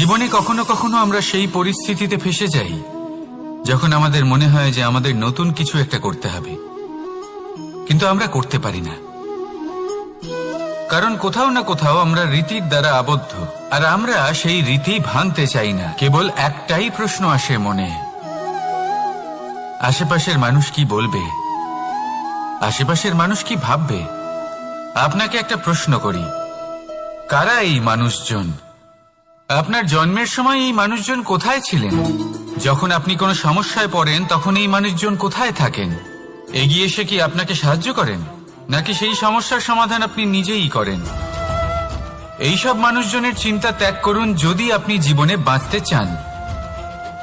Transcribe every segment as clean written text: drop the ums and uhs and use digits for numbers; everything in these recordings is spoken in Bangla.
জীবনে কখনো কখনো আমরা সেই পরিস্থিতিতে ফেসে যাই যখন আমাদের মনে হয় যে আমাদের নতুন কিছু একটা করতে হবে, কিন্তু আমরা করতে পারি না, কারণ কোথাও না কোথাও আমরা রীতির দ্বারা আবদ্ধ, আর আমরা সেই রীতি ভাঙতে চাই না। কেবল একটাই প্রশ্ন আসে মনে, আশেপাশের মানুষ কি বলবে, আশেপাশের মানুষ কি ভাববে। আপনাকে একটা প্রশ্ন করি, কারা এই মানুষজন? আপনার জন্মের সময় এই মানুষজন কোথায় ছিলেন? যখন আপনি কোনো সমস্যায় পড়েন তখন এই মানুষজন কোথায় থাকেন? এগিয়ে এসে কি আপনাকে সাহায্য করেন, নাকি সেই সমস্যার সমাধান আপনি নিজেই করেন? এইসব মানুষজনের চিন্তা ত্যাগ করুন যদি আপনি জীবনে বাঁচতে চান।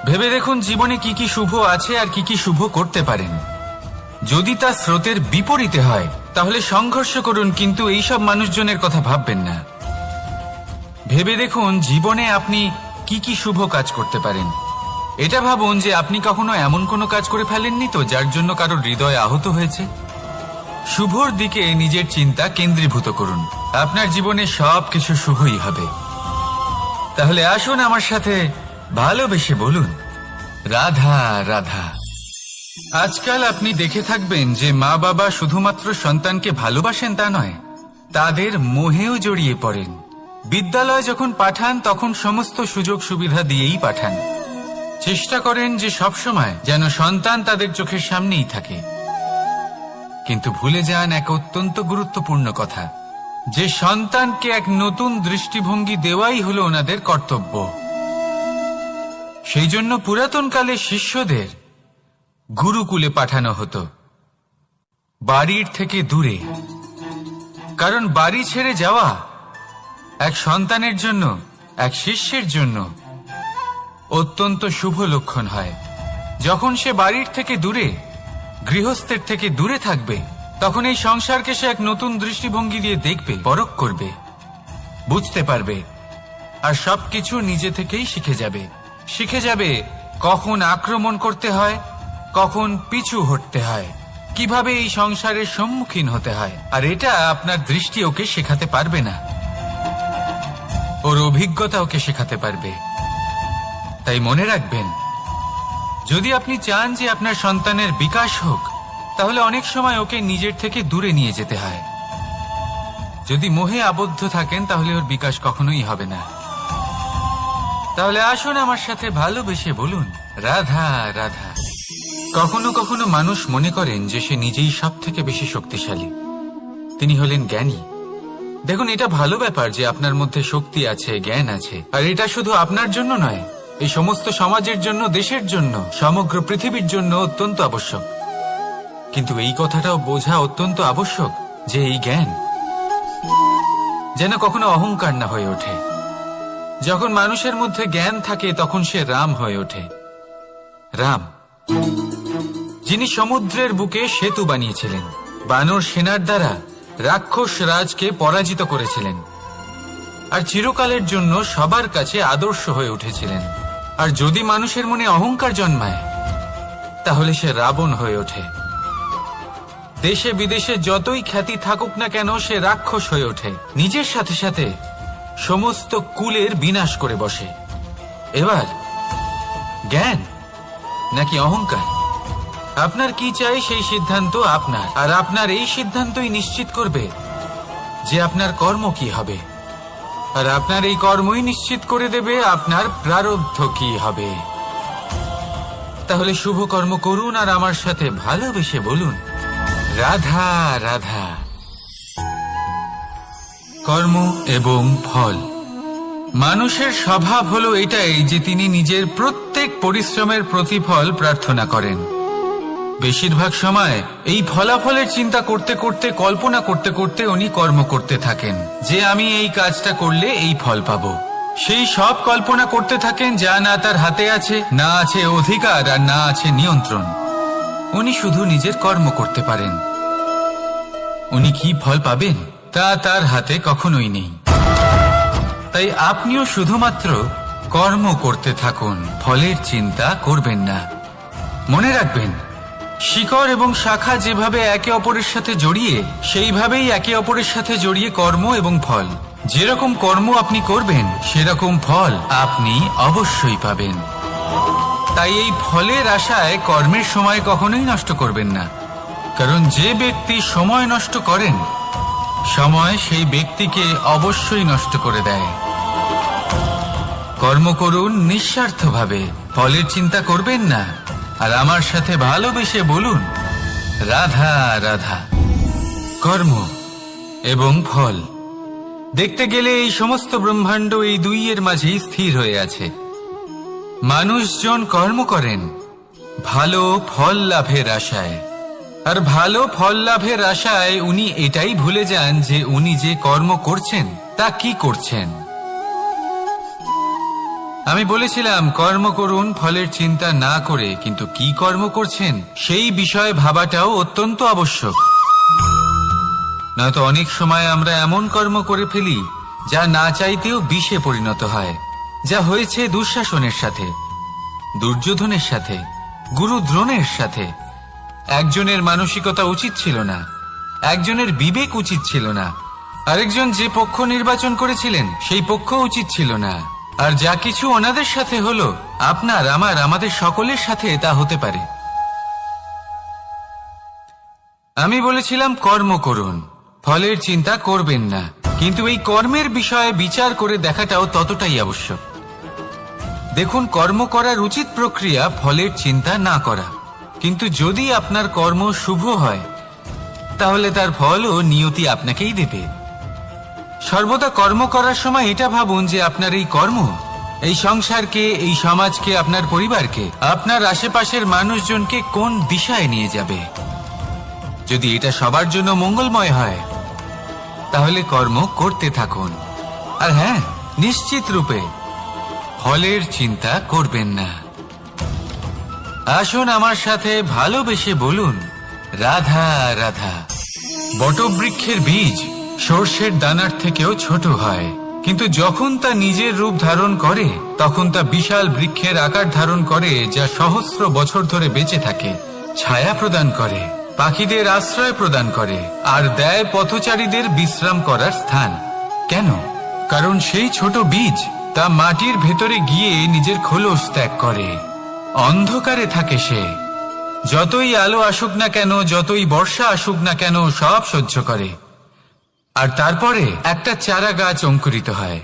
ভেবে দেখুন জীবনে কি কি শুভ আছে আর কি কি শুভ করতে পারেন। যদি তা স্রোতের বিপরীতে হয় তাহলে সংঘর্ষ করুন, কিন্তু এইসব মানুষজনের কথা ভাববেন না। ভেবে দেখুন জীবনে আপনি কি কি শুভ কাজ করতে পারেন। এটা ভাবুন যে আপনি কখনো এমন কোনো কাজ করে ফেলেননি তো যার জন্য কারো হৃদয় আহত হয়েছে। শুভর দিকে নিজের চিন্তা কেন্দ্রীভূত করুন, আপনার জীবনে সবকিছু শুভই হবে। তাহলে আসুন আমার সাথে ভালোবেসে বলুন, রাধা রাধা। আজকাল আপনি দেখে থাকবেন যে মা বাবা শুধুমাত্র সন্তানকে ভালোবাসেন তা নয়, তাদের মোহেও জড়িয়ে পড়েন। বিদ্যালয়ে যখন পাঠান তখন সমস্ত সুযোগ সুবিধা দিয়েই পাঠান, চেষ্টা করেন যে সবসময় যেন সন্তান তাদের চোখের সামনেই থাকে। কিন্তু ভুলে যান এক অত্যন্ত গুরুত্বপূর্ণ কথা, যে সন্তানকে এক নতুন দৃষ্টিভঙ্গি দেওয়াই হলো ওনাদের কর্তব্য। সেই জন্য পুরাতন কালে শিষ্যদের গুরুকুলে পাঠানো হতো, বাড়ির থেকে দূরে। কারণ বাড়ি ছেড়ে যাওয়া এক সন্তানের জন্য, এক শিষ্যের জন্য অত্যন্ত শুভ লক্ষণ হয়। যখন সে বাড়ির থেকে দূরে, গৃহস্থের থেকে দূরে থাকবে, তখন এই সংসারকে সে এক নতুন দৃষ্টিভঙ্গি দিয়ে দেখবে, পরখ করবে, বুঝতে পারবে, আর সবকিছু নিজে থেকেই শিখে যাবে কখন আক্রমণ করতে হয়, কখন পিছু হটতে হয়, কিভাবে এই সংসারের সম্মুখীন হতে হয়। আর এটা আপনার দৃষ্টি ওকে শেখাতে পারবে না, ওর অভিজ্ঞতা ওকে শেখাতে পারবে। তাই মনে রাখবেন, যদি আপনি চান যে আপনার সন্তানের বিকাশ হোক, তাহলে অনেক সময় ওকে নিজের থেকে দূরে নিয়ে যেতে হয়। যদি মোহে আবদ্ধ থাকেন তাহলে ওর বিকাশ কখনোই হবে না। তাহলে আসুন আমার সাথে ভালোবেসে বলুন, রাধা রাধা। কখনো কখনো মানুষ মনে করেন যে সে নিজেই সব থেকে বেশি শক্তিশালী, তিনি হলেন জ্ঞানী। দেখুন, এটা ভালো ব্যাপার যে আপনার মধ্যে শক্তি আছে, জ্ঞান আছে, আর এটা শুধু আপনার জন্য নয়, এই সমস্ত সমাজের জন্য, দেশের জন্য, সমগ্র পৃথিবীর জন্য অত্যন্ত আবশ্যক। কিন্তু এই কথাটাও বোঝা অত্যন্ত আবশ্যক যে এই জ্ঞান যেন কখনো অহংকার না হয়ে ওঠে। যখন মানুষের মধ্যে জ্ঞান থাকে তখন সে রাম হয়ে ওঠে। রাম, যিনি সমুদ্রের বুকে সেতু বানিয়েছিলেন, বানর সেনার দ্বারা রাক্ষস রাজকে পরাজিত করেছিলেন, আর চিরকালের জন্য সবার কাছে আদর্শ হয়ে উঠেছিলেন। আর যদি মানুষের মনে অহংকার জন্মায় তাহলে সে রাবণ হয়ে ওঠে। দেশে বিদেশে যতই খ্যাতি থাকুক না কেন, সে রাক্ষস হয়ে ওঠে, নিজের সাথে সাথে সমস্ত কুলের বিনাশ করে বসে। এবার জ্ঞান নাকি অহংকার, আপনার কি চাই সেই সিদ্ধান্ত আপনার, আর আপনার এই সিদ্ধান্তই নিশ্চিত করবে যে আপনার কর্ম কি হবে, আর আপনার এই কর্মই নিশ্চিত করে দেবে আপনার প্রারব্ধ কি হবে। তাহলে শুভ কর্ম করুন আর আমার সাথে ভালোবেসে বলুন, রাধা রাধা। কর্ম এবং ফল। মানুষের স্বভাব হলো এটাই যে তিনি নিজের প্রত্যেক পরিশ্রমের প্রতিফল প্রার্থনা করেন। বেশিরভাগ সময় এই ফলাফলের চিন্তা করতে করতে, কল্পনা করতে করতে উনি কর্ম করতে থাকেন, যে আমি এই কাজটা করলে এই ফল পাবো। সেই সব কল্পনা করতে থাকেন যা না তার হাতে আছে, না আছে অধিকার, আর না আছে নিয়ন্ত্রণ। উনি শুধু নিজের কর্ম করতে পারেন। উনি কি ফল পাবেন তা তার হাতে কখনোই নেই। তাই আপনিও শুধুমাত্র কর্ম করতে থাকুন, ফলের চিন্তা করবেন না। মনে রাখবেন, শিকড় এবং শাখা যেভাবে একে অপরের সাথে জড়িয়ে, সেইভাবেই একে অপরের সাথে জড়িয়ে কর্ম এবং ফল। যেরকম কর্ম আপনি করবেন সেরকম ফল আপনি অবশ্যই পাবেন। তাই এই ফলের আশায় কর্মের সময় কখনোই নষ্ট করবেন না, কারণ যে ব্যক্তি সময় নষ্ট করেন সময় সেই ব্যক্তিকে অবশ্যই নষ্ট করে দেয়। কর্ম করুন নিঃস্বার্থভাবে, ফলের চিন্তা করবেন না, আর আমার সাথে ভালোবেসে বলুন রাধা রাধা। কর্ম এবং ফল দেখতে গেলে এই সমস্ত ব্রহ্মাণ্ড এই দুইয়ের মাঝেই স্থির হয়ে আছে। মানুষজন কর্ম করেন ভালো ফল লাভের আশায়, আর ভালো ফল লাভের আশায় উনি এটাই ভুলে যান যে উনি যে কর্ম করছেন তা কি করছেন। আমি বলেছিলাম কর্ম করুন ফলের চিন্তা না করে, কিন্তু কি কর্ম করছেন সেই বিষয়ে ভাবাটাও অত্যন্ত আবশ্যক। নয়তো অনেক সময় আমরা এমন কর্ম করে ফেলি যা না চাইতেও বিষে পরিণত হয়, যা হয়েছে দুঃশাসনের সাথে, দুর্যোধনের সাথে, গুরু দ্রোণের সাথে। একজনের মানসিকতা উচিত ছিল না, একজনের বিবেক উচিত ছিল না, আরেকজন যে পক্ষ নির্বাচন করেছিলেন সেই পক্ষ উচিত ছিল না। আর যা কিছু ওনাদের সাথে হলো আপনার আমার আমাদের সকলের সাথে তা হতে পারে। আমি বলেছিলাম কর্ম করুন, ফলের চিন্তা করবেন না, কিন্তু এই কর্মের বিষয়ে বিচার করে দেখাটাও ততটাই আবশ্যক। দেখুন, কর্ম করার উচিত প্রক্রিয়া ফলের চিন্তা না করা, কিন্তু যদি আপনার কর্ম শুভ হয় তাহলে তার ফলও নিয়তি আপনাকেই দেবে। সর্বদা কর্ম করার সময় এটা ভাবুন যে আপনার এই কর্ম এই সংসারকে, এই সমাজকে, আপনার পরিবারকে, আপনার আশেপাশের মানুষজনকে কোন দিশায় নিয়ে যাবে। যদি এটা সবার জন্য মঙ্গলময় হয় তাহলে কর্ম করতে থাকুন। আর হ্যাঁ, নিশ্চিত রূপে ফলের চিন্তা করবেন না। আসুন আমার সাথে ভালোবেসে বলুন রাধা রাধা। বটবৃক্ষের বীজ সর্ষের দানার থেকেও ছোট হয়, কিন্তু যখন তা নিজের রূপ ধারণ করে তখন তা বিশাল বৃক্ষের আকার ধারণ করে, যা সহস্র বছর ধরে বেঁচে থাকে, ছায়া প্রদান করে, পাখিদের আশ্রয় প্রদান করে, আর দেয় পথচারীদের বিশ্রাম করার স্থান। কেন? কারণ সেই ছোট বীজ তা মাটির ভেতরে গিয়ে নিজের খোলস ত্যাগ করে। অন্ধকারে থাকে সে, যতই আলো আসুক না কেন, যতই বর্ষা আসুক না কেন, সব সহ্য করে। আর তারপরে একটা চারা গাছ অঙ্কুরিত হয়,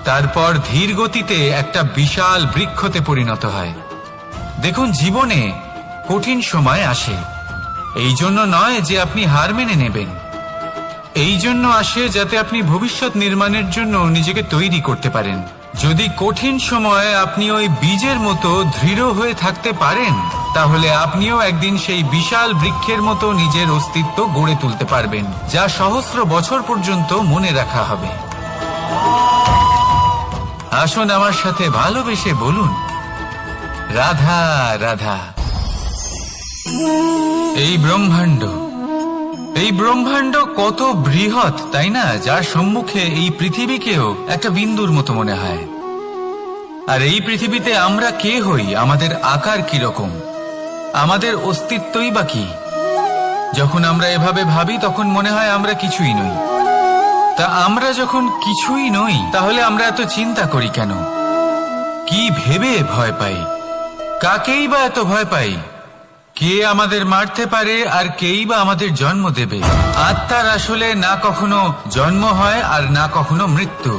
তারপর ধীর গতিতে একটা বিশাল বৃক্ষতে পরিণত হয়। দেখুন, জীবনে কঠিন সময় আসে, এই জন্য নয় যে আপনি হার মেনে নেবেন, এই জন্য আসে যাতে আপনি ভবিষ্যৎ নির্মাণের জন্য নিজেকে তৈরি করতে পারেন। যদি কঠিন সময়ে আপনি ওই বীজের মতো দৃঢ় হয়ে থাকতে পারেন তাহলে আপনিও একদিন সেই বিশাল বৃক্ষের মতো নিজের অস্তিত্ব গড়ে তুলতে পারবেন, যা সহস্র বছর পর্যন্ত মনে রাখা হবে। আসুন আমার সাথে ভালোবেসে বলুন রাধা রাধা। এই ব্রহ্মাণ্ড কত বৃহৎ, তাই না? যার সম্মুখে এই পৃথিবীকেও একটা বিন্দুর মতো মনে হয়। আর এই পৃথিবীতে আমরা কে হই, আমাদের আকার কিরকম, আমাদের অস্তিত্বই বা কি? যখন আমরা এভাবে ভাবি তখন মনে হয় আমরা কিছুই নই। তা আমরা যখন কিছুই নই তাহলে আমরা এত চিন্তা করি কেন? কি ভেবে ভয় পাই? কাকেই বা এত ভয় পাই? কে আমাদের মারতে পারে আর কেই বা আমাদের জন্ম দেবে? আত্মার আসলে না কখনো জন্ম হয় আর না কখনো মৃত্যু।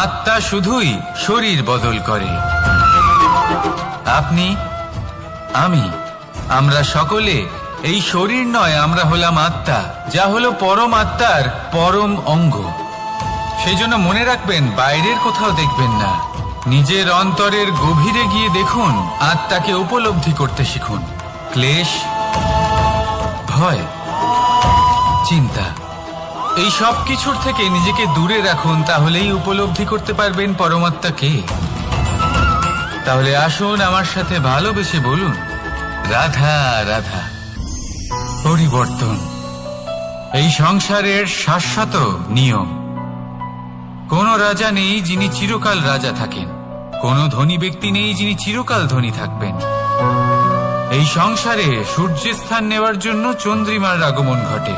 আত্মা শুধুই শরীর বদল করে। আপনি, আমি, আমরা সকলে এই শরীর নয়, আমরা হলাম আত্মা, যা হলো পরম আত্মার পরম অঙ্গ। সেই জন্য মনে রাখবেন, বাইরের কোথাও দেখবেন না, নিজের অন্তরের গভীরে গিয়ে দেখুন, আত্মাকে উপলব্ধি করতে শিখুন। ক্লেশ, ভয়, চিন্তা, এই সব কিছুর থেকে নিজেকে দূরে রাখুন, তাহলেই উপলব্ধি করতে পারবেন পরমাত্মাকে। তাহলে আসুন আমার সাথে ভালোবেসে বলুন রাধা রাধা। পরিবর্তন এই সংসারের শাশ্বত নিয়ম। কোন রাজা নেই যিনি চিরকাল রাজা থাকেন, কোন ধনী ব্যক্তি নেই যিনি চিরকাল ধনী থাকবেন। এই সংসারে সূর্যের স্থান নেওয়ার জন্য চন্দ্রিমার আগমন ঘটে।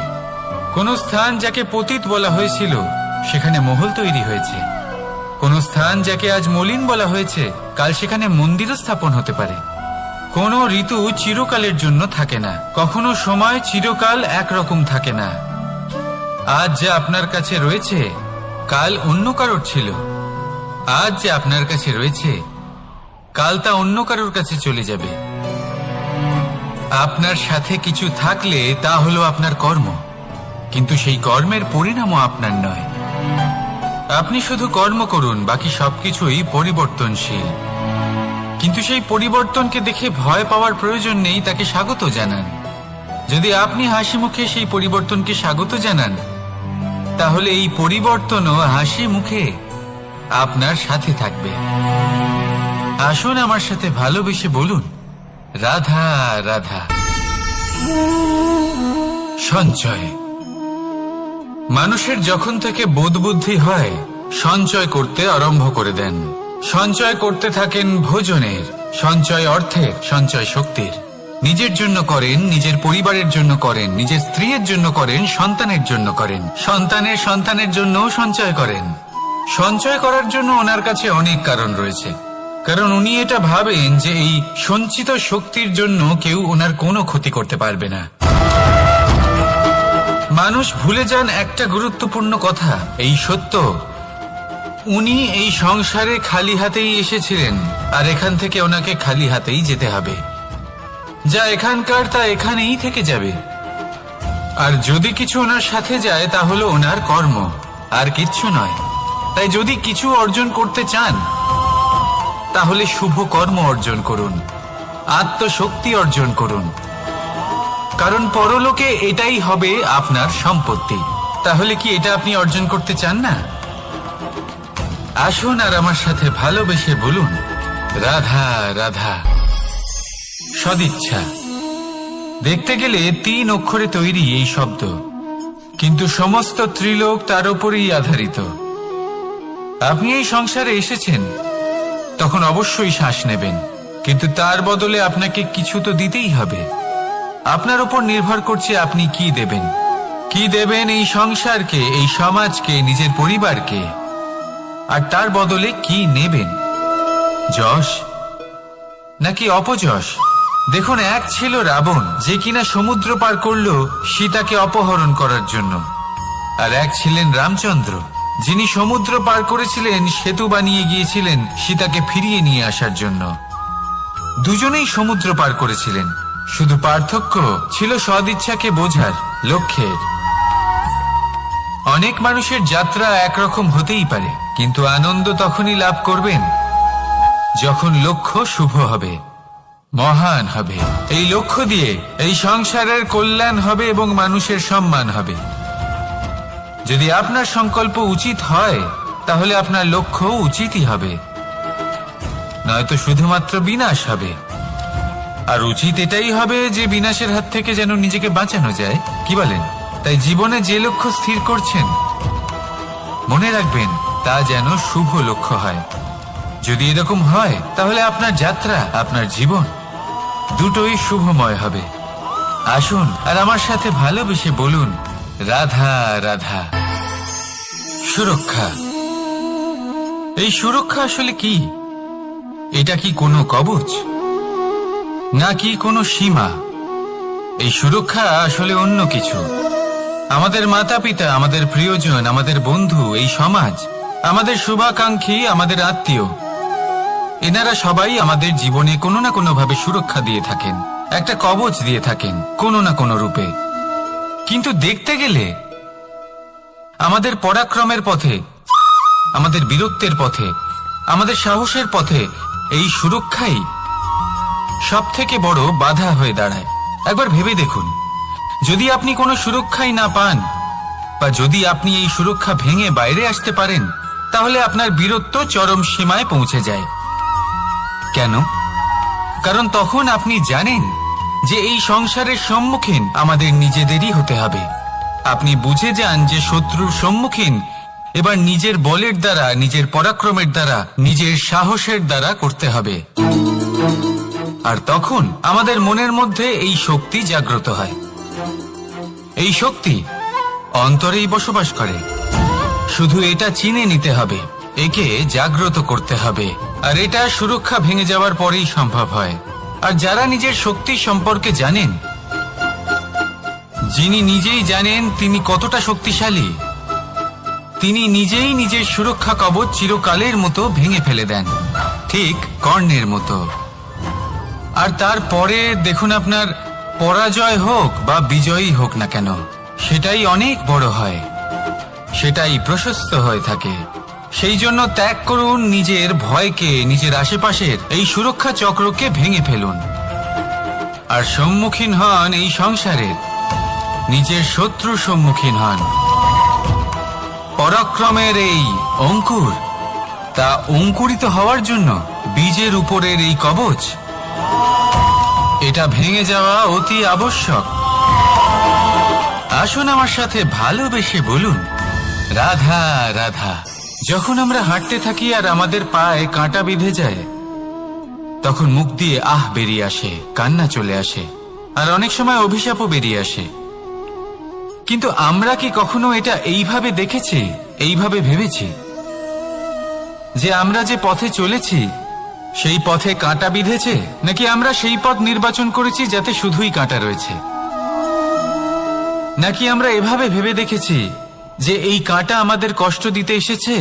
কোন স্থান যাকে পতিত বলা হয়েছিল সেখানে মহল তৈরি হয়েছে। কোন স্থান যাকে আজ মলিন বলা হয়েছে, কাল সেখানে মন্দিরও স্থাপন হতে পারে। কোন ঋতু চিরকালের জন্য থাকে না, কখনো সময় চিরকাল একরকম থাকে না। আজ যা আপনার কাছে রয়েছে কাল অন্য কারোর ছিল, আজ যে আপনার কাছে রয়েছে কাল তা অন্য কারোর কাছে চলে যাবে। আপনার সাথে কিছু থাকলে তা হলো আপনার কর্ম, কিন্তু সেই কর্মের পরিণামও আপনার নয়। আপনি শুধু কর্ম করুন, বাকি সবকিছুই পরিবর্তনশীল। কিন্তু সেই পরিবর্তনকে দেখে ভয় পাওয়ার প্রয়োজন নেই, তাকে স্বাগত জানান। যদি আপনি হাসি মুখে সেই পরিবর্তনকে স্বাগত জানান, তাহলে এই পরিবর্তনও হাসি মুখে আপনার সাথে থাকবে। আসুন আমার সাথে ভালোবেসে বলুন, রাধা রাধা। সঞ্চয়। মানুষের যখন থেকে বোধ বুদ্ধি হয়, সঞ্চয় করতে আরম্ভ করে দেন। সঞ্চয় করতে থাকেন ভোজনের, সঞ্চয় অর্থের, সঞ্চয় শক্তির। নিজের জন্য করেন, নিজের পরিবারের জন্য করেন, নিজের স্ত্রীর জন্য করেন, সন্তানের জন্য করেন, সন্তানের সন্তানের জন্যও সঞ্চয় করেন। সঞ্চয় করার জন্য ওনার কাছে অনেক কারণ রয়েছে, কারণ উনি এটা ভাবেন যে এই সঞ্চিত শক্তির জন্য কেউ ওনার কোনো ক্ষতি করতে পারবে না। মানুষ ভুলে যান একটা গুরুত্বপূর্ণ কথা, এই সত্য, উনি এই সংসারে খালি হাতেই এসেছিলেন, আর এখান থেকে ওনাকে খালি হাতেই যেতে হবে। যা এখানকার তা এখানেই থেকে যাবে। আর যদি কিছু ওনার সাথে যায় তা হলো ওনার কর্ম, আর কিচ্ছু নয়। তাই যদি কিছু অর্জন করতে চান, তাহলে শুভ কর্ম অর্জন করুন, আত্মশক্তি অর্জন করুন, কারণ পরলোকে এটাই হবে আপনার সম্পত্তি। তাহলে কি এটা আপনি অর্জন করতে চান না? আসুন আর আমার সাথে ভালোবেসে বলুন, রাধা রাধা। সদিচ্ছা। দেখতে গেলে 3 অক্ষরে তৈরি এই শব্দ, কিন্তু সমস্ত ত্রিলোক তার উপরেই আধারিত। আপনি এই সংসারে এসেছেন, তখন অবশ্যই শ্বাস নেবেন, কিন্তু তার বদলে আপনাকে কিছু তো দিতেই হবে। আপনার উপর নির্ভর করছে আপনি কি দেবেন। কি দেবেন এই সংসারকে, এই সমাজকে, নিজের পরিবারকে, আর তার বদলে কি নেবেন? যশ নাকি অপযশ? দেখুন, এক ছিল রাবণ, যে কিনা সমুদ্র পার করল সীতাকে অপহরণ করার জন্য, আর এক ছিলেন রামচন্দ্র, যিনি সমুদ্র পার করেছিলেন, সেতু বানিয়ে গিয়েছিলেন সীতাকে ফিরিয়ে নিয়ে আসার জন্য। দুজনেই সমুদ্র পার করেছিলেন, শুধু পার্থক্য ছিল সদিচ্ছাকে বোঝার, লক্ষ্যের। অনেক মানুষের যাত্রা একরকম হতেই পারে, কিন্তু আনন্দ তখনই লাভ করবেন যখন লক্ষ্য শুভ হবে, মহান হবে। এই লক্ষ্য দিয়ে এই সংসারের কল্যাণ হবে এবং মানুষের সম্মান হবে। যদি আপনার সংকল্প উচিত হয়, তাহলে আপনার লক্ষ্য উচিতই হবে, নয়তো শুধুমাত্র বিনাশ হবে। আর উচিত এটাই হবে যে বিনাশের হাত থেকে যেন নিজেকে বাঁচানো যায়, কি বলেন? তাই জীবনে যে লক্ষ্য স্থির করছেন, মনে রাখবেন তা যেন শুভ লক্ষ্য হয়। যদি এরকম হয়, তাহলে আপনার যাত্রা, আপনার জীবন দুটোই শুভময় হবে। আসুন আর আমার সাথে ভালোবেসে বলুন, রাধা রাধা। সুরক্ষা। এই সুরক্ষা আসলে কি? এটা কি কোনো কবচ নাকি কোনো সীমা? এই সুরক্ষা আসলে অন্য কিছু। আমাদের মাতা পিতা, আমাদের প্রিয়জন, আমাদের বন্ধু, এই সমাজ, আমাদের শুভাকাঙ্ক্ষী, আমাদের আত্মীয়, এনারা সবাই আমাদের জীবনে কোনো না কোনো ভাবে সুরক্ষা দিয়ে থাকেন, একটা কবচ দিয়ে থাকেন কোনো না কোনো রূপে। কিন্তু দেখতে গেলে আমাদের পরাক্রমের পথে, আমাদের বীরত্বের পথে, আমাদের সাহসের পথে এই সুরক্ষাই সব থেকে বড় বাধা হয়ে দাঁড়ায়। একবার ভেবে দেখুন, যদি আপনি কোনো সুরক্ষাই না পান, বা যদি আপনি এই সুরক্ষা ভেঙে বাইরে আসতে পারেন, তাহলে আপনার বীরত্ব চরম সীমায় পৌঁছে যায়। কেন? কারণ তখন আপনি জানেন যে এই সংসারের সম্মুখীন আমাদের নিজেদেরই হতে হবে। আপনি বুঝে যান যে শত্রুর সম্মুখীন এবার নিজের বলের দ্বারা, নিজের পরাক্রমের দ্বারা, নিজের সাহসের দ্বারা করতে হবে। আর তখন আমাদের মনের মধ্যে এই শক্তি জাগ্রত হয়। এই শক্তি অন্তরেই বসবাস করে। শুধু এটা চিনে নিতে হবে, একে জাগ্রত করতে হবে, আর এটা সুরক্ষা ভেঙে যাওয়ার পরেই সম্ভব হয়। আর যারা নিজের শক্তি সম্পর্কে জানেন, যিনি নিজেই জানেন তিনি কতটা শক্তিশালী, তিনি নিজেই নিজের সুরক্ষা কবচ চিরকালের মতো ভেঙে ফেলে দেন, ঠিক কর্ণের মতো। আর তারপরে দেখুন, আপনার পরাজয় হোক বা বিজয়ী হোক না কেন, সেটাই অনেক বড় হয়, সেটাই প্রশস্ত হয়ে থাকে। সেই জন্য ত্যাগ করুন নিজের ভয়কে, নিজের আশেপাশের এই সুরক্ষা চক্রকে ভেঙে ফেলুন, আর সম্মুখীন হন এই সংসারের নিজের শত্রুর সম্মুখীন হন। পরাক্রমের এই অঙ্কুর, তা অঙ্কুরিত হওয়ার জন্য বীজের উপরের এই কবচ, এটা ভেঙে যাওয়া অতি আবশ্যক। আসুন আমার সাথে ভালোবেসে বলুন, রাধা রাধা। যখন আমরা হাঁটতে থাকি আর আমাদের পায়ে কাঁটা বিঁধে যায়, তখন মুখ দিয়ে আহ বেরিয়ে আসে, কান্না চলে আসে, আর অনেক সময় অভিশাপও বেরিয়ে আসে। কিন্তু আমরা কি কখনো এটা এইভাবে দেখেছি, এইভাবে ভেবেছি যে আমরা যে পথে চলেছি সেই পথে কাঁটা বিঁধেছে, নাকি আমরা সেই পথ নির্বাচন করেছি যাতে শুধুই কাঁটা রয়েছে? নাকি আমরা এভাবে ভেবে দেখেছি যে এই কাঁটা আমাদের কষ্ট দিতে এসেছে,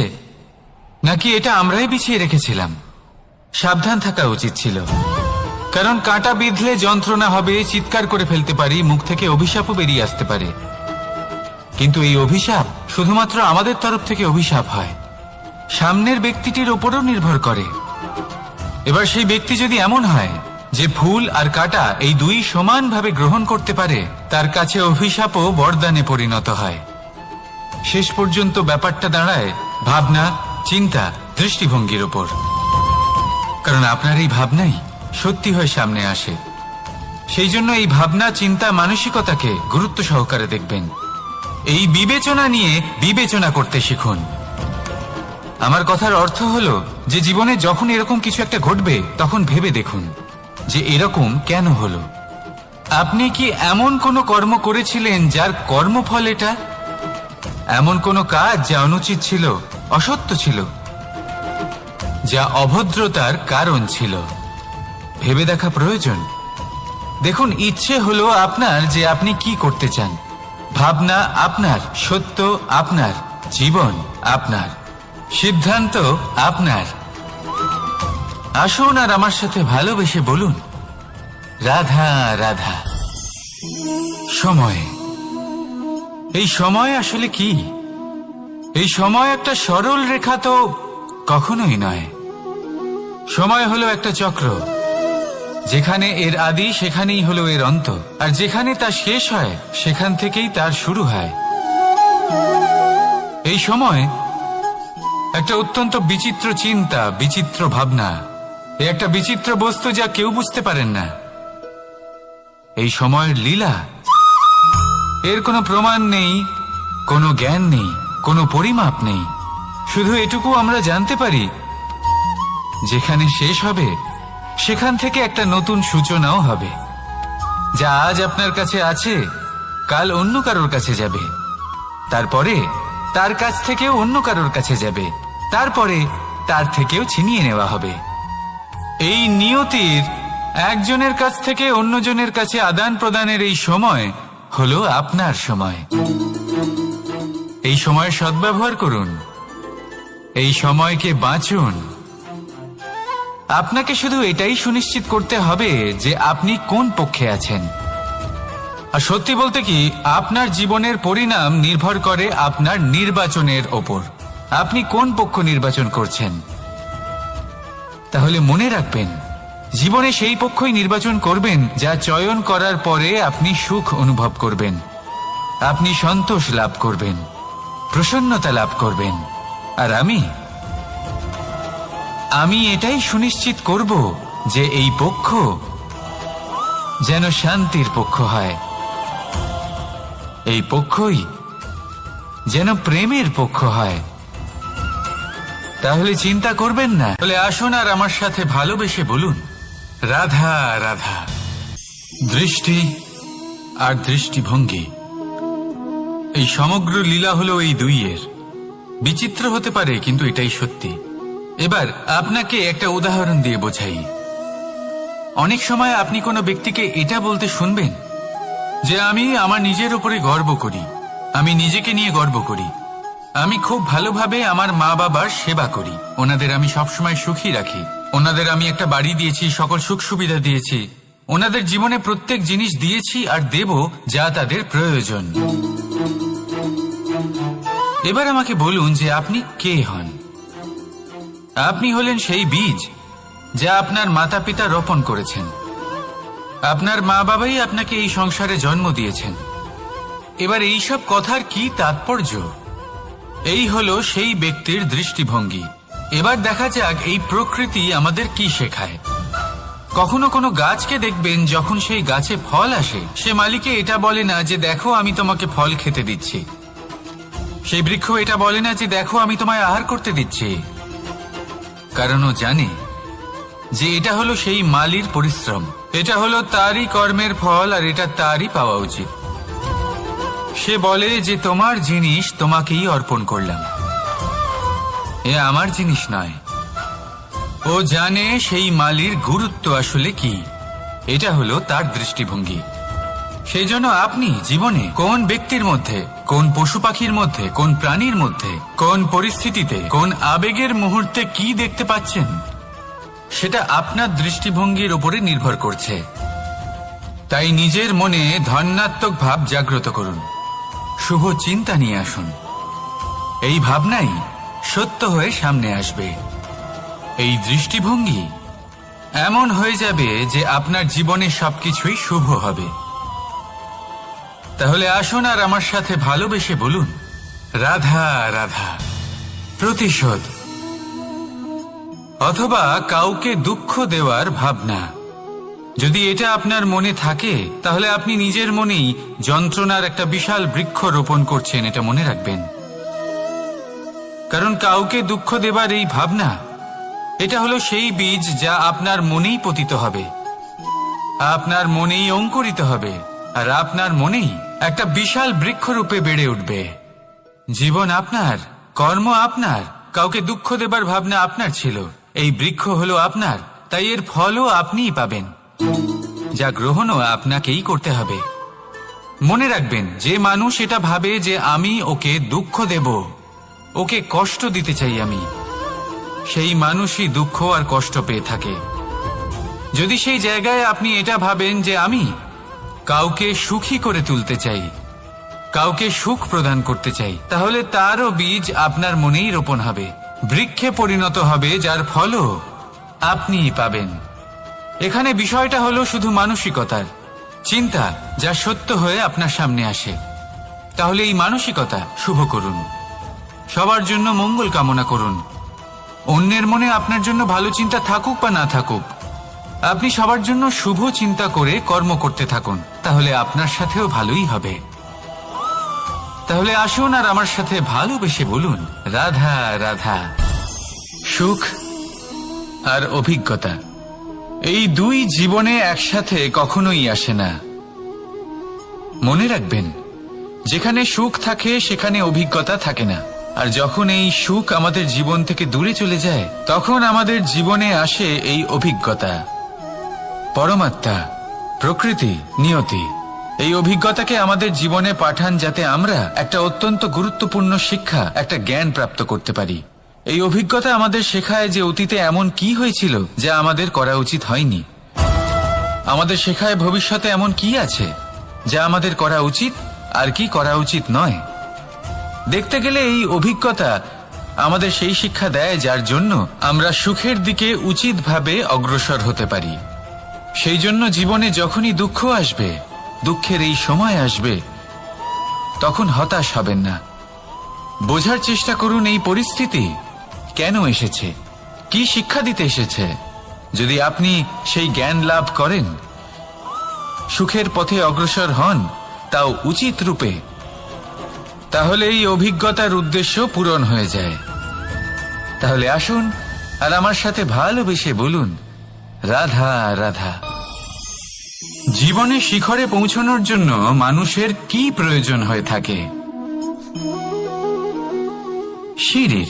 নাকি এটা আমরাই বিছিয়ে রেখেছিলাম? সাবধান থাকা উচিত ছিল, কারণ কাঁটা বিঁধলে যন্ত্রণা হবে, চিৎকার করে ফেলতে পারি, মুখ থেকে অভিশাপও বেরিয়ে আসতে পারে। কিন্তু এই অভিশাপ শুধুমাত্র আমাদের তরফ থেকে অভিশাপ হয়, সামনের ব্যক্তিটির ওপরও নির্ভর করে। এবার সেই ব্যক্তি যদি এমন হয় যে ফুল আর কাঁটা এই দুই সমানভাবে গ্রহণ করতে পারে, তার কাছে অভিশাপও বরদানে পরিণত হয়। শেষ পর্যন্ত ব্যাপারটা দাঁড়ায় ভাবনা, চিন্তা, দৃষ্টিভঙ্গির ওপর। কারণ আপনার এই ভাবনাই সত্যি হয়ে সামনে আসে। সেই জন্য এই ভাবনা, চিন্তা, মানসিকতাকে গুরুত্ব সহকারে দেখবেন। এই বিবেচনা নিয়ে বিবেচনা করতে শিখুন। আমার কথার অর্থ হলো যে জীবনে যখন এরকম কিছু একটা ঘটবে, তখন ভেবে দেখুন যে এরকম কেন হলো। আপনি কি এমন কোনো কর্ম করেছিলেন যার কর্মফল এটা? এমন কোনো কাজ যা অনুচিত ছিল, অসত্য ছিল, যা অভদ্রতার কারণ ছিল? ভেবে দেখা প্রয়োজন। দেখুন, ইচ্ছে হলো আপনার যে আপনি কি করতে চান, ভাবনা আপনার, সত্য আপনার, জীবন আপনার, সিদ্ধান্ত আপনার। আসুন আর আমার সাথে ভালোবেসে বলুন, রাধা রাধা। সময়, এই সময় আসলে কি? এই সময় একটা সরল রেখা তো কখনোই নয়। সময় হলো একটা চক্র, যেখানে এর আদি সেখানেই হলো এর অন্ত, আর যেখানে তা শেষ হয় সেখান থেকেই তার শুরু হয়। এই সময় একটা অত্যন্ত বিচিত্র চিন্তা, বিচিত্র ভাবনা, একটা বিচিত্র বস্তু যা কেউ বুঝতে পারেন না। এই সময়ের লীলা, এর কোনো প্রমাণ নেই, কোনো জ্ঞান নেই, কোনো পরিমাপ নেই। শুধু এটুকু আমরা জানতে পারি, যেখানে শেষ হবে সেখান থেকে একটা নতুন সূচনাও হবে। যা আজ আপনার কাছে আছে, কাল অন্য কারোর কাছে যাবে, তারপরে তার কাছ থেকেও অন্য কারোর কাছে যাবে, তারপরে তার থেকেও ছিনিয়ে নেওয়া হবে। এই নিয়তির একজনের কাছ থেকে অন্যজনের কাছে আদান প্রদানের এই সময় হলো আপনার সময়। এই সময়ের সদ্ব্যবহার করুন, এই সময়কে বাঁচুন। আপনাকে শুধু এটাই সুনিশ্চিত করতে হবে যে আপনি কোন পক্ষে আছেন। আর সত্যি বলতে কি, আপনার জীবনের পরিণাম নির্ভর করে আপনার নির্বাচনের ওপর। আপনি কোন পক্ষ নির্বাচন করছেন। তাহলে মনে রাখবেন, জীবনে সেই পক্ষই নির্বাচন করবেন যা চয়ন করার পরে আপনি সুখ অনুভব করবেন, আপনি সন্তোষ লাভ করবেন, প্রসন্নতা লাভ করবেন। আর আমি এটাই সুনিশ্চিত করব যে এই পক্ষ যেন শান্তির পক্ষ হয়, এই পক্ষই যেন প্রেমের পক্ষ হয়। তাহলে চিন্তা করবেন না। তাহলে আসুন আর আমার সাথে ভালোবেসে বলুন, রাধা রাধা। দৃষ্টি আর দৃষ্টিভঙ্গি, এই সমগ্র লীলা হলো এই দুইয়ের। বিচিত্র হতে পারে, কিন্তু এটাই সত্যি। এবার আপনাকে একটা উদাহরণ দিয়ে বোঝাই। অনেক সময় আপনি কোনো ব্যক্তিকে এটা বলতে শুনবেন যে আমি আমার নিজের উপরে গর্ব করি, আমি নিজেকে নিয়ে গর্ব করি, আমি খুব ভালোভাবে আমার মা বাবার সেবা করি, ওনাদের আমি সবসময় সুখী রাখি, ওনাদের আমি একটা বাড়ি দিয়েছি, সকল সুখ সুবিধা দিয়েছি, ওনাদের জীবনে প্রত্যেক জিনিস দিয়েছি আর দেব যা তাদের প্রয়োজন। এবার আমাকে বলুন যে আপনি কে হন? আপনি হলেন সেই বীজ যা আপনার মাতা পিতা রোপণ করেছেন। আপনার মা বাবাই আপনাকে এই সংসারে জন্ম দিয়েছেন। এবার এইসব কথার কি তাৎপর্য? এই হলো সেই ব্যক্তির দৃষ্টিভঙ্গি। এবার দেখা যাক এই প্রকৃতি আমাদের কি শেখায়। কখনো কোনো গাছকে দেখবেন, যখন সেই গাছে ফল আসে, সে মালিকে এটা বলে না যে দেখো আমি তোমাকে ফল খেতে দিচ্ছি। সেই বৃক্ষ এটা বলে না যে দেখো আমি তোমায় আহার করতে দিচ্ছি, কারণ ও জানে যে এটা হলো সেই মালির পরিশ্রম, এটা হলো তারই কর্মের ফল, আর এটা তারই পাওয়া উচিত। সে বলে যে তোমার জিনিস তোমাকেই অর্পণ করলাম, এ আমার জিনিস নয়। ও জানে সেই মালির গুরুত্ব আসলে কি, এটা হলো তার দৃষ্টিভঙ্গি। সেই জন্য আপনি জীবনে কোন ব্যক্তির মধ্যে, কোন পশু পাখির মধ্যে, কোন প্রাণীর মধ্যে, কোন পরিস্থিতিতে, কোন আবেগের মুহূর্তে কি দেখতে পাচ্ছেন, সেটা আপনার দৃষ্টিভঙ্গির উপরে নির্ভর করছে। তাই নিজের মনে ধনাত্মক ভাব জাগ্রত করুন, শুভ চিন্তা নিয়ে আসুন। এই ভাবনাই সত্য হয়ে সামনে আসবে। এই দৃষ্টিভঙ্গি এমন হয়ে যাবে যে আপনার জীবনে সবকিছুই শুভ হবে। তাহলে আসুন আর আমার সাথে ভালোবেসে বলুন, রাধা রাধা। প্রতিশোধ অথবা কাউকে দুঃখ দেওয়ার ভাবনা, যদি এটা আপনার মনে থাকে, তাহলে আপনি নিজের মনেই যন্ত্রণার একটা বিশাল বৃক্ষ রোপণ করছেন, এটা মনে রাখবেন। কারণ কাউকে দুঃখ দেবার এই ভাবনা, এটা হলো সেই বীজ যা আপনার মনেই পতিত হবে, আপনার মনেই অঙ্কুরিত হবে, আর আপনার মনেই একটা বিশাল বৃক্ষরূপে বেড়ে উঠবে। জীবন আপনার, কর্ম আপনার, কাউকে দুঃখ দেবার ভাবনা আপনার ছিল, এই বৃক্ষ হলো আপনার, তাই এর ফলও আপনিই পাবেন, যা গ্রহণও আপনাকেই করতে হবে। মনে রাখবেন, যে মানুষ এটা ভাবে যে আমি ওকে দুঃখ দেব, ওকে কষ্ট দিতে চাই আমি, সেই মানুষই দুঃখ আর কষ্ট পেয়ে থাকে। যদি সেই জায়গায় আপনি এটা ভাবেন যে আমি কাউকে সুখী করে তুলতে চাই, কাউকে সুখ প্রদান করতে চাই, তাহলে তারও বীজ আপনার মনেই রোপণ হবে, বৃক্ষে পরিণত হবে, যার ফলও আপনিই পাবেন। এখানে বিষয়টা হলো শুধু মানসিকতার চিন্তা, যা সত্য হয়ে আপনার সামনে আসে। তাহলে এই মানসিকতা শুভ করুন, সবার জন্য মঙ্গল কামনা করুন। অন্যের মনে আপনার জন্য ভালো চিন্তা থাকুক বা না থাকুক, আপনি সবার জন্য শুভ চিন্তা করে কর্ম করতে থাকুন, তাহলে আপনার সাথেও ভালোই হবে। তাহলে আসুন আর আমার সাথে ভালোবেসে বলুন, রাধা রাধা। সুখ আর অভিজ্ঞতা, এই দুই জীবনে একসাথে কখনোই আসে না। মনে রাখবেন, যেখানে সুখ থাকে সেখানে অভিজ্ঞতা থাকে না, আর যখন এই সুখ আমাদের জীবন থেকে দূরে চলে যায়, তখন আমাদের জীবনে আসে এই অভিজ্ঞতা। পরমাত্মা, প্রকৃতি, নিয়তি এই অভিজ্ঞতাকে আমাদের জীবনে পাঠান, যাতে আমরা একটা অত্যন্ত গুরুত্বপূর্ণ শিক্ষা, একটা জ্ঞান প্রাপ্ত করতে পারি। এই অভিজ্ঞতা আমাদের শেখায় যে অতীতে এমন কি হয়েছিল যা আমাদের করা উচিত হয়নি। আমাদের শেখায় ভবিষ্যতে এমন কি আছে যা আমাদের করা উচিত আর কি করা উচিত নয়। দেখতে গেলে এই অভিজ্ঞতা আমাদের সেই শিক্ষা দেয় যার জন্য আমরা সুখের দিকে উচিতভাবে অগ্রসর হতে পারি। সেই জন্য জীবনে যখনই দুঃখ আসবে, দুঃখের এই সময় আসবে, তখন হতাশ হবেন না। বোঝার চেষ্টা করুন এই পরিস্থিতি কেন এসেছে, কি শিক্ষা দিতে এসেছে। যদি আপনি সেই জ্ঞান লাভ করেন, সুখের পথে অগ্রসর হন, তাও উচিত রূপে, তাহলে এই অভিজ্ঞতার উদ্দেশ্য পূরণ হয়ে যায়। তাহলে আসুন আর আমার সাথে ভালোবেসে বলুন, রাধা রাধা। জীবনে শিখরে পৌঁছানোর জন্য মানুষের কি প্রয়োজন হয়ে থাকে? সিঁড়ির।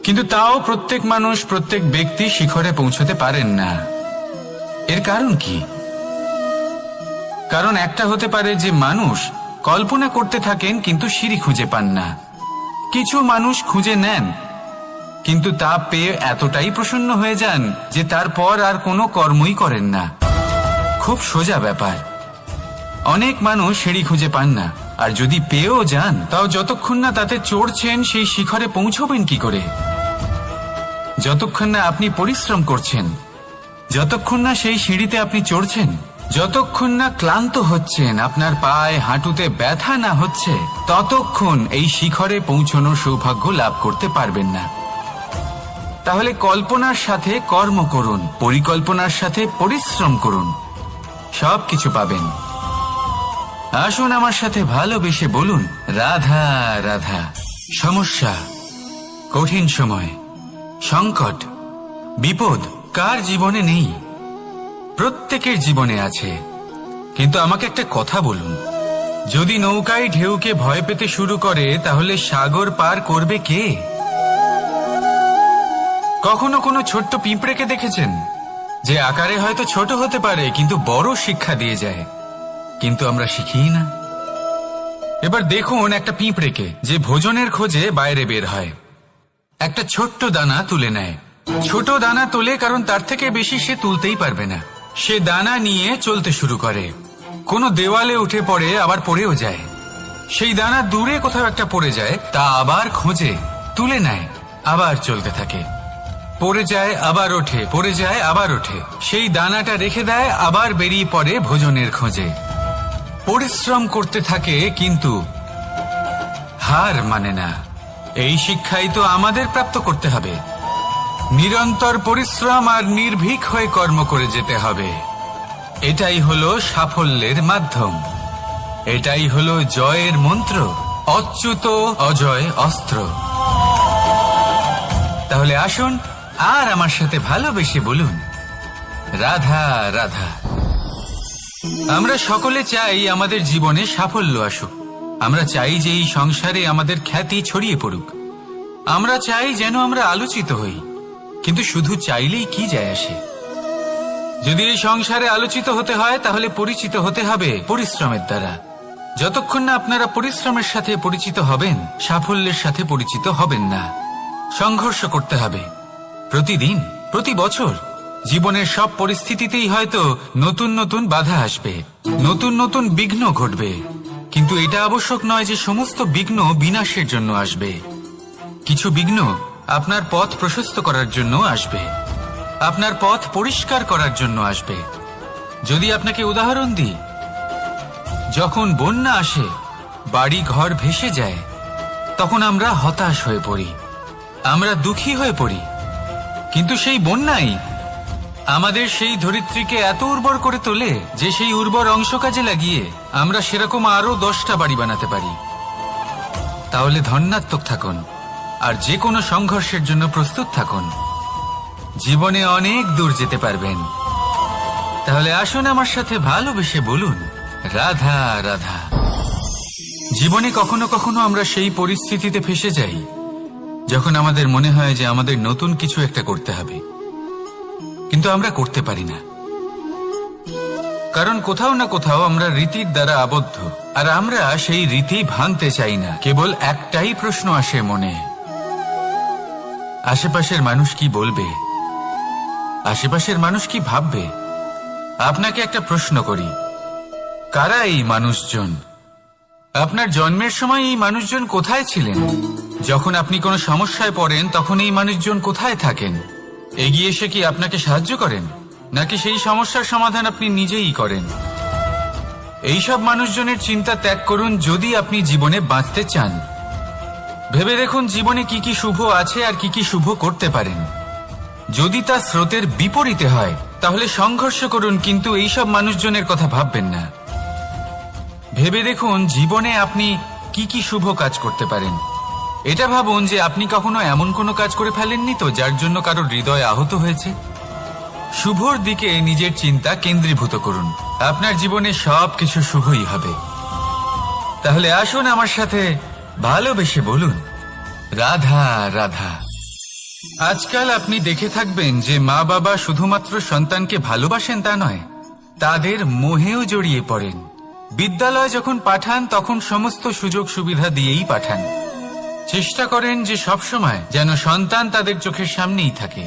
কিন্তু তাও প্রত্যেক মানুষ, প্রত্যেক ব্যক্তি শিখরে পৌঁছতে পারেন না। এর কারণ কি? কারণ একটা হতে পারে যে মানুষ কল্পনা করতে থাকেন কিন্তু সিঁড়ি খুঁজে পান না। কিছু মানুষ খুঁজে নেন কিন্তু তা পেয়ে এতটাই প্রসন্ন হয়ে যান যে তারপর আর কোনো কর্মই করেন না। খুব সোজা ব্যাপার। অনেক মানুষ সিঁড়ি খুঁজে পান না, আর যদি পেয়েও যান তাও যতক্ষণ না তাতে চড়ছেন সেই শিখরে পৌঁছবেন কি করে? যতক্ষণ না আপনি পরিশ্রম করছেন, যতক্ষণ না সেই সিঁড়িতে আপনি চড়ছেন, যতক্ষণ না ক্লান্ত হচ্ছেন, আপনার পায়ে হাঁটুতে ব্যথা না হচ্ছে, ততক্ষণ এই শিখরে পৌঁছানোর সৌভাগ্য লাভ করতে পারবেন না। তাহলে কল্পনার সাথে কর্ম করুন, পরিকল্পনার সাথে পরিশ্রম করুন, সবকিছু পাবেন। আসুন আমার সাথে ভালোবেসে বলুন, রাধা রাধা। সমস্যা, কঠিন সময়, সংকট, বিপদ কার জীবনে নেই? প্রত্যেকের জীবনে আছে। কিন্তু আমাকে একটা কথা বলুন, যদি নৌকায় ঢেউকে ভয় পেতে শুরু করে তাহলে সাগর পার করবে কে? কখনো কোনো ছোট্ট পিঁপড়েকে দেখেছেন যে আকারে হয়তো ছোট হতে পারে কিন্তু বড় শিক্ষা দিয়ে যায়? কিন্তু আমরা শিখি না। এবার দেখুন একটা পিঁপড়েকে যে ভোজনের খোঁজে বাইরে বের হয়, একটা ছোট্ট দানা তুলে নেয়। ছোট দানা তোলে কারণ তার থেকে বেশি সে তুলতেই পারবে না। সে দানা নিয়ে চলতে শুরু করে, কোনো দেওয়ালে উঠে পড়ে, আবার পড়েও যায়। সেই দানা দূরে কোথাও একটা পড়ে যায়, তা আবার খোঁজে, তুলে নেয়, আবার চলতে থাকে। পড়ে যায় আবার ওঠে, পড়ে যায় আবার ওঠে। সেই দানাটা রেখে দেয়, আবার বেরিয়ে পড়ে ভোজনের খোঁজে। পরিশ্রম করতে থাকে কিন্তু হার মানে না। এই শিক্ষাই তো আমাদের প্রাপ্ত করতে হবে। নিরন্তর পরিশ্রম আর নির্ভীক হয়ে কর্ম করে যেতে হবে। এটাই হলো সাফল্যের মাধ্যম, এটাই হলো জয়ের মন্ত্র, অচ্যুত অজয় অস্ত্র। তাহলে আসুন আর আমার সাথে ভালোবেসে বলুন, রাধা রাধা। আমরা সকলে চাই আমাদের জীবনে সাফল্য আসুক। আমরা চাই যে এই সংসারে আমাদের খ্যাতি ছড়িয়ে পড়ুক। আমরা চাই যেন আমরা আলোচিত হই। কিন্তু শুধু চাইলেই কি যায় আসে? যদি এই সংসারে আলোচিত হতে হয় তাহলে পরিচিত হতে হবে পরিশ্রমের দ্বারা। যতক্ষণ না আপনারা পরিশ্রমের সাথে পরিচিত হবেন, সাফল্যের সাথে পরিচিত হবেন না। সংঘর্ষ করতে হবে প্রতিদিন, প্রতি বছর। জীবনের সব পরিস্থিতিতেই হয়তো নতুন নতুন বাধা আসবে, নতুন নতুন বিঘ্ন ঘটবে। কিন্তু এটা আবশ্যক নয় যে সমস্ত বিঘ্ন বিনাশের জন্য আসবে। কিছু বিঘ্ন আপনার পথ প্রশস্ত করার জন্য আসবে, আপনার পথ পরিষ্কার করার জন্য আসবে। যদি আপনাকে উদাহরণ দিই, যখন বন্যা আসে, বাড়ি ঘর ভেসে যায়, তখন আমরা হতাশ হয়ে পড়ি, আমরা দুঃখী হয়ে পড়ি। কিন্তু সেই বন্যাই আমাদের সেই ধরিত্রীকে এত উর্বর করে তোলে যে সেই উর্বর অংশ কাজে লাগিয়ে আমরা সেরকম আরো 10টা বাড়ি বানাতে পারি। তাহলে ধন্যাত্মক থাকুন আর যে কোনো সংঘর্ষের জন্য প্রস্তুত থাকুন। জীবনে অনেক দূর যেতে পারবেন। তাহলে আসুন আমার সাথে ভালোবেসে বলুন, রাধা রাধা। জীবনে কখনো কখনো আমরা সেই পরিস্থিতিতে ফেসে যাই যখন আমাদের মনে হয় যে আমাদের নতুন কিছু একটা করতে হবে, কিন্তু আমরা করতে পারি না। কারণ কোথাও না কোথাও আমরা রীতির দ্বারা আবদ্ধ, আর আমরা সেই রীতি ভাঙতে চাই না। কেবল একটাই প্রশ্ন আসে মনে, আশেপাশের মানুষ কি বলবে, আশেপাশের মানুষ কি ভাববে? আপনাকে একটা প্রশ্ন করি, কারা এই মানুষজন? আপনার জন্মের সময় এই মানুষজন কোথায় ছিলেন? যখন আপনি কোনো সমস্যায় পড়েন তখন এই মানুষজন কোথায় থাকেন? এগিয়ে এসে কি আপনাকে সাহায্য করেন, নাকি সেই সমস্যার সমাধান আপনি নিজেই করেন? এইসব মানুষজনের চিন্তা ত্যাগ করুন যদি আপনি জীবনে বাঁচতে চান। ভেবে দেখুন জীবনে কি কি শুভ আছে আর কি কি শুভ করতে পারেন। যদি তা স্রোতের বিপরীতে হয় তাহলে সংঘর্ষ করুন, কিন্তু এইসব মানুষজনের কথা ভাববেন না। ভেবে দেখুন জীবনে আপনি কি কি শুভ কাজ করতে পারেন। এটা ভাবুন যে আপনি কখনো এমন কোনো কাজ করে ফেলেননি তো যার জন্য কারো হৃদয় আহত হয়েছে। শুভর দিকে নিজের চিন্তা কেন্দ্রীভূত করুন, আপনার জীবনে সবকিছু শুভই হবে। তাহলে আসুন আমার সাথে ভালোবেসে বলুন, রাধা রাধা। আজকাল আপনি দেখে থাকবেন যে মা বাবা শুধুমাত্র সন্তানকে ভালোবাসেন তা নয়, তাদের মোহেও জড়িয়ে পড়েন। বিদ্যালয়ে যখন পাঠান তখন সমস্ত সুযোগ সুবিধা দিয়েই পাঠান। চেষ্টা করেন যে সবসময় যেন সন্তান তাদের চোখের সামনেই থাকে।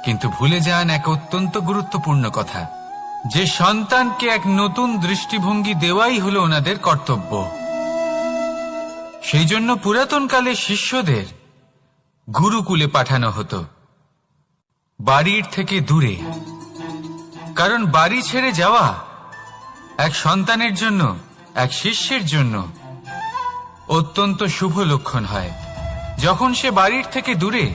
কিন্তু ভুলে যান এক অত্যন্ত গুরুত্বপূর্ণ কথা, যে সন্তানকে এক নতুন দৃষ্টিভঙ্গি দেওয়াই হলো ওনাদের কর্তব্য। সেই জন্য পুরাতন কালে শিষ্যদের গুরুকুলে পাঠানো হতো, বাড়ির থেকে দূরে। কারণ বাড়ি ছেড়ে যাওয়া এক সন্তানের জন্য, এক শিষ্যের জন্য অত্যন্ত শুভ লক্ষণ হয়। যখন সে বাড়ির থেকে দূরে,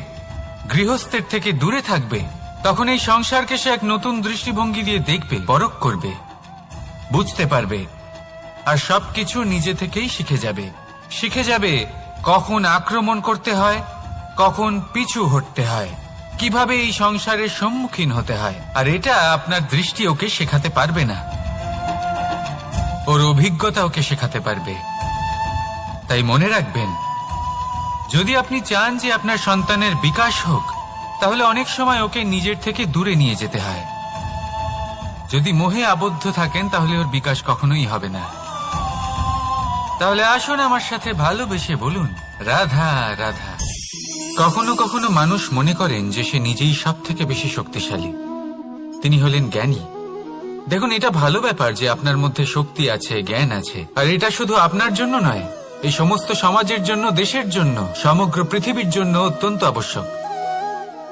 গৃহস্থের থেকে দূরে থাকবে, তখন এই সংসারকে সে এক নতুন দৃষ্টিভঙ্গি দিয়ে দেখবে, পরখ করবে, বুঝতে পারবে, আর সবকিছু নিজে থেকেই শিখে যাবে কখন আক্রমণ করতে হয়, কখন পিছু হটতে হয়, কিভাবে এই সংসারের সম্মুখীন হতে হয়। আর এটা আপনার দৃষ্টি ওকে শেখাতে পারবে না, ওর অভিজ্ঞতা ওকে শেখাতে পারবে। তাই মনে রাখবেন, যদি আপনি চান যে আপনার সন্তানের বিকাশ হোক, তাহলে অনেক সময় ওকে নিজের থেকে দূরে নিয়ে যেতে হয়। যদি মোহে আবদ্ধ থাকেন তাহলে ওর বিকাশ কখনোই হবে না। তাহলে আসুন আমার সাথে ভালোবেসে বলুন, রাধা রাধা। কখনো কখনো মানুষ মনে করেন যে সে নিজেই সব থেকে বেশি শক্তিশালী, তিনি হলেন জ্ঞানী। দেখুন, এটা ভালো ব্যাপার যে আপনার মধ্যে শক্তি আছে, জ্ঞান আছে, আর এটা শুধু আপনার জন্য নয়, এই সমস্ত সমাজের জন্য, দেশের জন্য, সমগ্র পৃথিবীর জন্য অত্যন্ত আবশ্যক।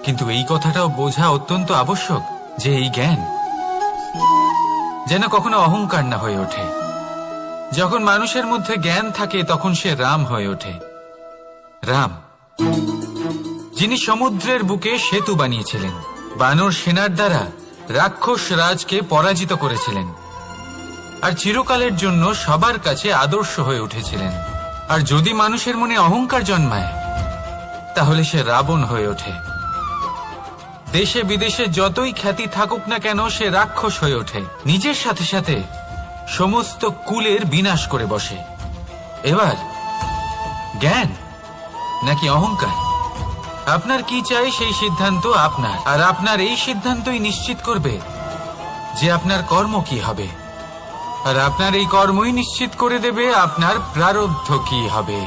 কিন্তু এই কথাটাও বোঝা অত্যন্ত আবশ্যক যে এই জ্ঞান যেন কখনো অহংকার না হয়ে ওঠে। যখন মানুষের মধ্যে জ্ঞান থাকে তখন সে রাম হয়ে ওঠে। রাম, যিনি সমুদ্রের বুকে সেতু বানিয়েছিলেন, বানর সেনার দ্বারা রাক্ষস রাজকে পরাজিত করেছিলেন, আর চিরকালের জন্য সবার কাছে আদর্শ হয়ে উঠেছিলেন। আর যদি মানুষের মনে অহংকার জন্মায়, তাহলে সে রাবণ হয়ে ওঠে। দেশে বিদেশে যতই খ্যাতি থাকুক না কেন, সে রাক্ষস হয়ে ওঠে, নিজের সাথে সাথে সমস্ত কুলের বিনাশ করে বসে। এবার জ্ঞান নাকি অহংকার, আপনার কি চাই সেই সিদ্ধান্ত আপনার, আর আপনার এই সিদ্ধান্তই নিশ্চিত করবে যে আপনার কর্ম কি হবে, আর আপনার এই কর্মই নিশ্চিত করে দেবে আপনার প্রারব্ধ কি হবে।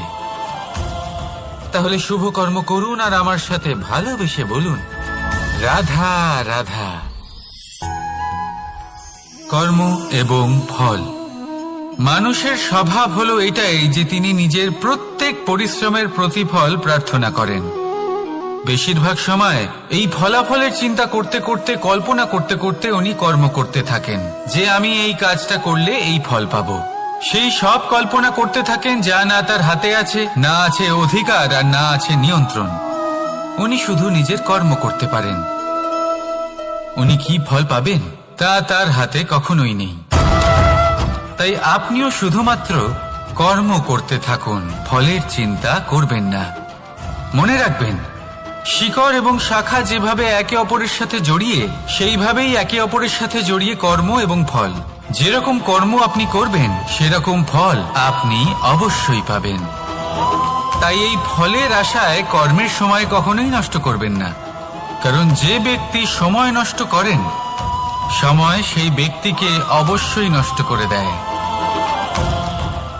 তাহলে শুভ কর্ম করুন আর আমার সাথে ভালোবেসে বলুন, রাধা রাধা। কর্ম এবং ফল। মানুষের স্বভাব হলো এটাই যে তিনি নিজের প্রত্যেক পরিশ্রমের প্রতিফল প্রার্থনা করেন। বেশিরভাগ সময় এই ফলাফলের চিন্তা করতে করতে, কল্পনা করতে করতে উনি কর্ম করতে থাকেন, যে আমি এই কাজটা করলে এই ফল পাবো। সেই সব কল্পনা করতে থাকেন যা না তার হাতে আছে, না আছে অধিকার, আর না আছে নিয়ন্ত্রণ। উনি শুধু নিজের কর্ম করতে পারেন। উনি কি ফল পাবেন তা তার হাতে কখনোই নেই। তাই আপনিও শুধুমাত্র কর্ম করতে থাকুন, ফলের চিন্তা করবেন না। মনে রাখবেন, শিকড় এবং শাখা যেভাবে একে অপরের সাথে জড়িয়ে, সেইভাবেই একে অপরের সাথে জড়িয়ে কর্ম এবং ফল। যেরকম কর্ম আপনি করবেন সেরকম ফল আপনি অবশ্যই পাবেন। তাই এই ফলের আশায় কর্মের সময় কখনোই নষ্ট করবেন না, কারণ যে ব্যক্তি সময় নষ্ট করেন, সময় সেই ব্যক্তিকে অবশ্যই নষ্ট করে দেয়।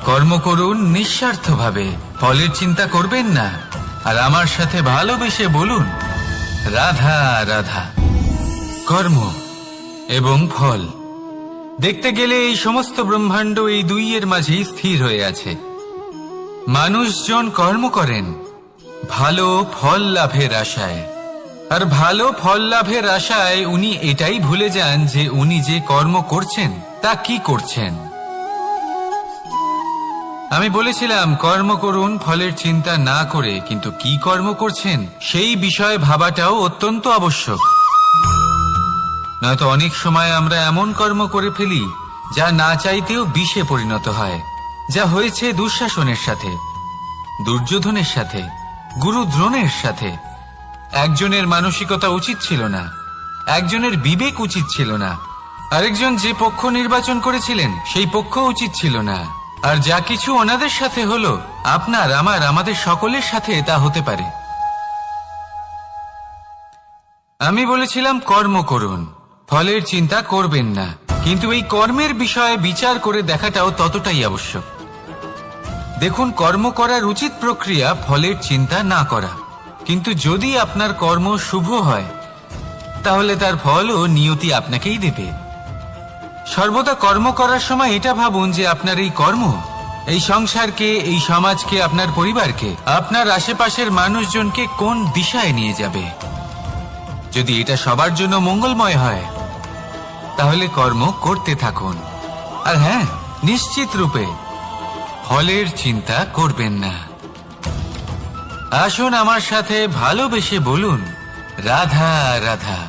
কর্ম করুন নিঃস্বার্থভাবে, ফলের চিন্তা করবেন না, আর আমার সাথে ভালোবেসে বলুন, রাধা রাধা। কর্ম এবং ফল। দেখতে গেলে এই সমস্ত ব্রহ্মাণ্ড এই দুইয়ের মাঝেই স্থির হয়ে আছে। মানুষজন কর্ম করেন ভালো ফল লাভের আশায়, আর ভালো ফল লাভের আশায় উনি এটাই ভুলে যান যে উনি যে কর্ম করছেন তা কি করছেন। আমি বলেছিলাম কর্ম করুন ফলের চিন্তা না করে, কিন্তু কি কর্ম করছেন সেই বিষয়ে ভাবাটাও অত্যন্ত আবশ্যক। নয়তো অনেক সময় আমরা এমন কর্ম করে ফেলি যা না চাইতেও বিষে পরিণত হয়, যা হয়েছে দুঃশাসনের সাথে, দুর্যোধনের সাথে, গুরু দ্রোণের সাথে। একজনের মানসিকতা উচিত ছিল না, একজনের বিবেক উচিত ছিল না, আরেকজন যে পক্ষ নির্বাচন করেছিলেন সেই পক্ষ উচিত ছিল না। আর যা কিছু ওনাদের সাথে হলো আপনার, আমার, আমাদের সকলের সাথে তা হতে পারে। আমি বলেছিলাম কর্ম করুন, ফলের চিন্তা করবেন না, কিন্তু এই কর্মের বিষয়ে বিচার করে দেখাটাও ততটাই আবশ্যক। দেখুন, কর্ম করার উচিত প্রক্রিয়া ফলের চিন্তা না করা, কিন্তু যদি আপনার কর্ম শুভ হয় তাহলে তার ফলও নিয়তি আপনাকেই দেবে। সর্বদা কর্ম করার সময় এটা ভাবুন যে আপনার এই কর্ম এই সংসারকে, এই সমাজকে, আপনার পরিবারকে, আপনার আশেপাশের মানুষজনকে কোন দিশায় নিয়ে যাবে। যদি এটা সবার জন্য মঙ্গলময় হয় তাহলে কর্ম করতে থাকুন। আর হ্যাঁ, নিশ্চিত রূপে ফলের চিন্তা করবেন না। আসুন আমার সাথে ভালোবেসে বলুন, রাধা রাধা।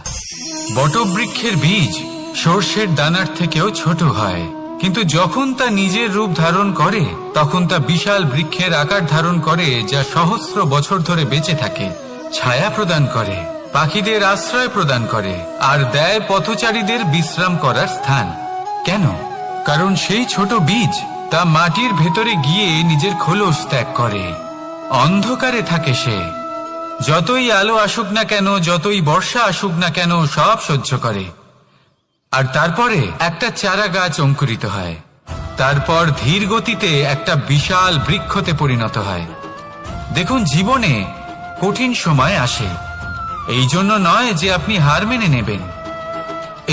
বটবৃক্ষের বীজ সর্ষের দানার থেকেও ছোট হয়, কিন্তু যখন তা নিজের রূপ ধারণ করে তখন তা বিশাল বৃক্ষের আকার ধারণ করে, যা সহস্র বছর ধরে বেঁচে থাকে, ছায়া প্রদান করে, পাখিদের আশ্রয় প্রদান করে, আর দেয় পথচারীদের বিশ্রাম করার স্থান। কেন? কারণ সেই ছোট বীজ তা মাটির ভেতরে গিয়ে নিজের খোলস ত্যাগ করে। অন্ধকারে থাকে সে, যতই আলো আসুক না কেন, যতই বর্ষা আসুক না কেন, সব সহ্য করে। আর তারপরে একটা চারা গাছ অঙ্কুরিত হয়, তারপর ধীর গতিতে একটা বিশাল বৃক্ষতে পরিণত হয়। দেখুন, জীবনে কঠিন সময় আসে, এই জন্য নয় যে আপনি হার মেনে নেবেন,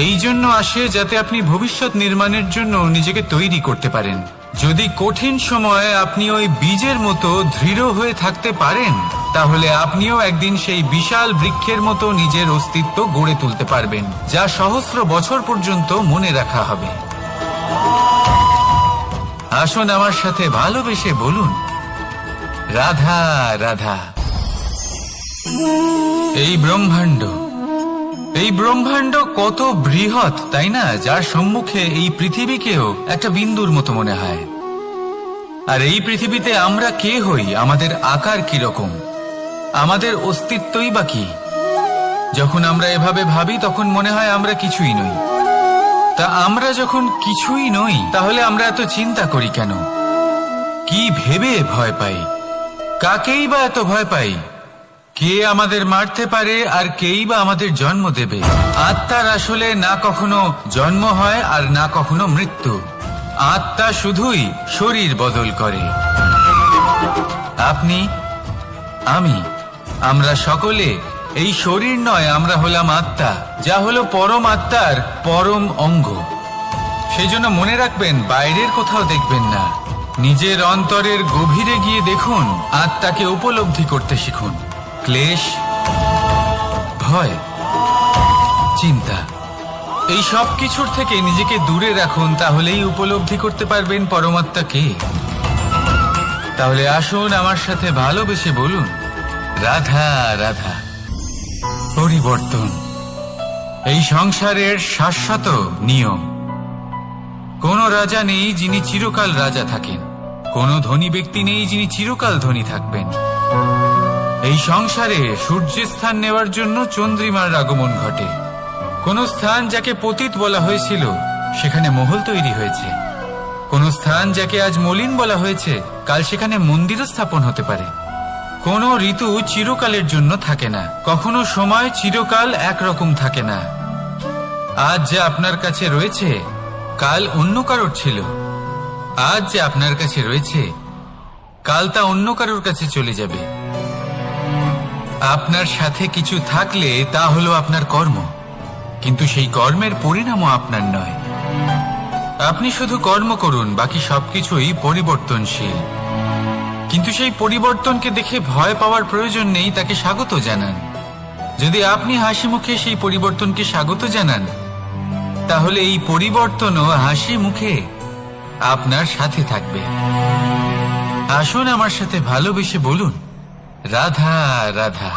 এই জন্য আসে যাতে আপনি ভবিষ্যৎ নির্মাণের জন্য নিজেকে তৈরি করতে পারেন। যদি কঠিন সময়ে আপনি ওই বীজের মতো দৃঢ় হয়ে থাকতে পারেন তাহলে আপনিও একদিন সেই বিশাল বৃক্ষের মতো নিজের অস্তিত্ব গড়ে তুলতে পারবেন, যা সহস্র বছর পর্যন্ত মনে রাখা হবে। আসুন আমার সাথে ভালোবেসে বলুন, রাধা রাধা। এই ব্রহ্মাণ্ড কত বৃহৎ, তাই না? যার সম্মুখে এই পৃথিবীকেও একটা বিন্দুর মতো মনে হয়। আর এই পৃথিবীতে আমরা কে হই, আমাদের আকার কিরকম, আমাদের অস্তিত্বই বা কি? যখন আমরা এভাবে ভাবি তখন মনে হয় আমরা কিছুই নই। তা আমরা যখন কিছুই নই তাহলে আমরা এত চিন্তা করি কেন? কি ভেবে ভয় পাই? কাকেই বা এত ভয় পাই? কে আমাদের মারতে পারে আর কেই বা আমাদের জন্ম দেবে? আত্মার আসলে না কখনো জন্ম হয় আর না কখনো মৃত্যু। আত্মা শুধুই শরীর বদল করে। আপনি, আমি, আমরা সকলে এই শরীর নয়, আমরা হলাম আত্মা, যা হলো পরম আত্মার পরম অঙ্গ। সেই জন্য মনে রাখবেন, বাইরের কোথাও দেখবেন না, নিজের অন্তরের গভীরে গিয়ে দেখুন, আত্মাকে উপলব্ধি করতে শিখুন। ক্লেশ, ভয়, চিন্তা, এই সব কিছুর থেকে নিজেকে দূরে রাখুন, তাহলেই উপলব্ধি করতে পারবেন পরমাত্মাকে। তাহলে আসুন আমার সাথে ভালোবেসে বলুন, রাধা রাধা। পরিবর্তন এই সংসারের শাশ্বত নিয়ম। কোন রাজা নেই যিনি চিরকাল রাজা থাকেন, কোন ধনী ব্যক্তি নেই যিনি চিরকাল ধনী থাকবেন। এই সংসারে সূর্যের স্থান নেওয়ার জন্য চন্দ্রিমার আগমন ঘটে। কোন স্থান যাকে পতিত বলা হয়েছিল সেখানে মহল তৈরি হয়েছে, কোন স্থান যাকে আজ মলিন বলা হয়েছে কাল সেখানে মন্দিরও স্থাপন হতে পারে। কোন ঋতু চিরকালের জন্য থাকে না, কখনো সময় চিরকাল একরকম থাকে না। আজ যে আপনার কাছে রয়েছে কাল অন্য কারোর ছিল, আজ যে আপনার কাছে রয়েছে কাল তা অন্য কারোর কাছে চলে যাবে। আপনার সাথে কিছু থাকলে তা হলো আপনার কর্ম, কিন্তু সেই কর্মের পরিণামও আপনার নয়। আপনি শুধু কর্ম করুন, বাকি সবকিছুই পরিবর্তনশীল। কিন্তু সেই পরিবর্তনকে দেখে ভয় পাওয়ার প্রয়োজন নেই, তাকে স্বাগত জানান। যদি আপনি হাসি মুখে সেই পরিবর্তনকে স্বাগত জানান তাহলে এই পরিবর্তনও হাসি মুখে আপনার সাথে থাকবে। আসুন আমার সাথে ভালোবেসে বলুন, রাধা রাধা।